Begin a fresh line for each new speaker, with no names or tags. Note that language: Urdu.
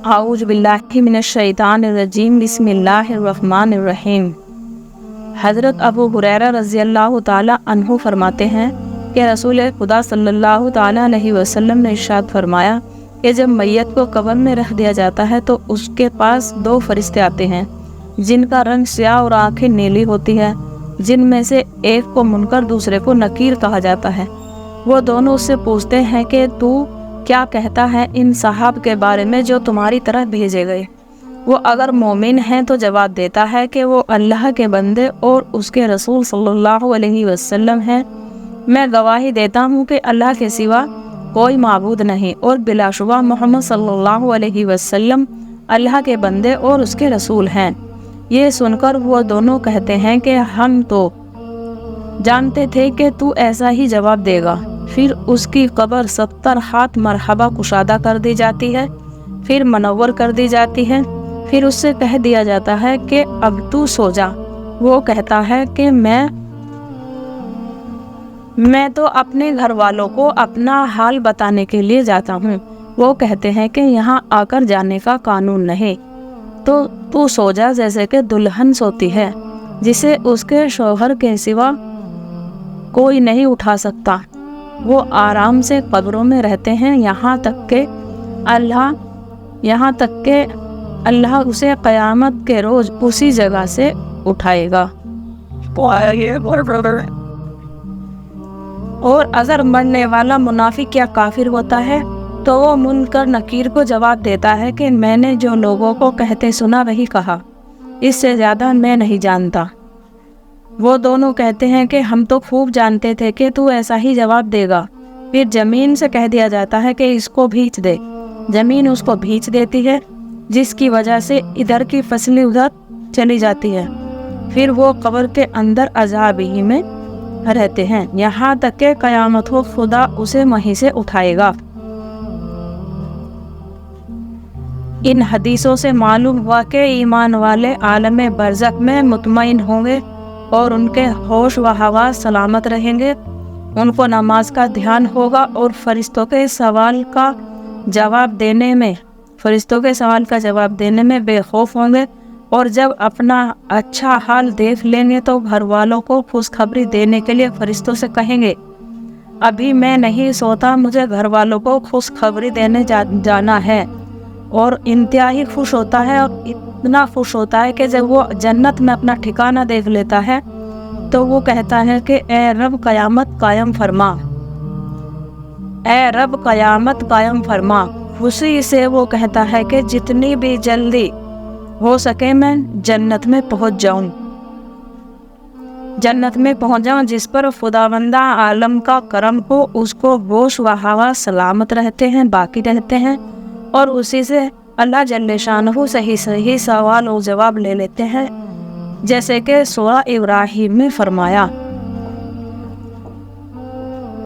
اعوذ باللہ من الشیطان الرجیم بسم اللہ الرحمن الرحیم۔ حضرت ابو ہریرہ رضی اللہ تعالی عنہ فرماتے ہیں کہ رسول خدا صلی اللہ تعالی علیہ وسلم نے ارشاد فرمایا کہ جب میت کو قبر میں رکھ دیا جاتا ہے تو اس کے پاس 2 فرشتے آتے ہیں جن کا رنگ سیاہ اور آنکھیں نیلی ہوتی ہے، جن میں سے ایک کو منکر دوسرے کو نکیر کہا جاتا ہے۔ وہ دونوں اس سے پوچھتے ہیں کہ تو کیا کہتا ہے ان صحاب کے بارے میں جو تمہاری طرح بھیجے گئے؟ وہ اگر مومن ہیں تو جواب دیتا ہے کہ وہ اللہ کے بندے اور اس کے رسول صلی اللہ علیہ وسلم ہیں۔ میں گواہی دیتا ہوں کہ اللہ کے سوا کوئی معبود نہیں اور بلا شبہ محمد صلی اللہ علیہ وسلم اللہ کے بندے اور اس کے رسول ہیں۔ یہ سن کر وہ دونوں کہتے ہیں کہ ہم تو جانتے تھے کہ تو ایسا ہی جواب دے گا۔ پھر اس کی قبر 70 ہاتھ مرحبا کشادہ کر دی جاتی ہے، پھر منور کر دی جاتی ہے، پھر اس سے کہہ دیا جاتا ہے کہ اب تو سو جا۔ وہ کہتا ہے کہ میں تو اپنے گھر والوں کو اپنا حال بتانے کے لیے جاتا ہوں۔ وہ کہتے ہیں کہ یہاں آ کر جانے کا قانون نہیں، تو سو جا جیسے کہ دلہن سوتی ہے جسے اس کے شوہر کے سوا کوئی نہیں اٹھا سکتا۔ وہ آرام سے قبروں میں رہتے ہیں یہاں تک کہ اللہ اسے قیامت کے روز اسی جگہ سے اٹھائے گا۔ اور اگر مرنے والا منافق یا کافر ہوتا ہے تو وہ منکر نکیر کو جواب دیتا ہے کہ میں نے جو لوگوں کو کہتے سنا وہی کہا، اس سے زیادہ میں نہیں جانتا۔ وہ دونوں کہتے ہیں کہ ہم تو خوب جانتے تھے کہ تو ایسا ہی جواب دے گا۔ پھر زمین سے کہہ دیا جاتا ہے کہ اس کو بھیج دے۔ زمین اس کو بھیج دیتی ہے جس کی وجہ سے ادھر کی فصلیں ادھر چلی جاتی ہے۔ پھر وہ قبر کے اندر عذاب ہی میں رہتے ہیں یہاں تک کہ قیامت ہو، خدا اسے وہیں سے اٹھائے گا۔ ان حدیثوں سے معلوم ہوا کہ ایمان والے عالم برزخ میں مطمئن ہوں گے اور ان کے ہوش و حواس سلامت رہیں گے۔ ان کو نماز کا دھیان ہوگا اور فرشتوں کے سوال کا جواب دینے میں بے خوف ہوں گے، اور جب اپنا اچھا حال دیکھ لیں گے تو گھر والوں کو خوشخبری دینے کے لیے فرشتوں سے کہیں گے ابھی میں نہیں سوتا، مجھے گھر والوں کو خوشخبری دینے جانا ہے۔ اور انتہائی خوش ہوتا ہے، اور اتنا خوش ہوتا ہے کہ جب وہ جنت میں اپنا ٹھکانہ دیکھ لیتا ہے تو وہ کہتا ہے کہ اے رب قیامت قائم فرما، اے رب قیامت قائم فرما۔ خوشی سے وہ کہتا ہے کہ جتنی بھی جلدی ہو سکے میں جنت میں پہنچ جاؤں جس پر خداوندہ عالم کا کرم ہو۔ اس کو ہوش و حواس سلامت رہتے ہیں، باقی رہتے ہیں، اور اسی سے اللہ جل شانہ صحیح سوال و جواب لے لیتے ہیں، جیسے کہ سورہ ابراہیم میں فرمایا۔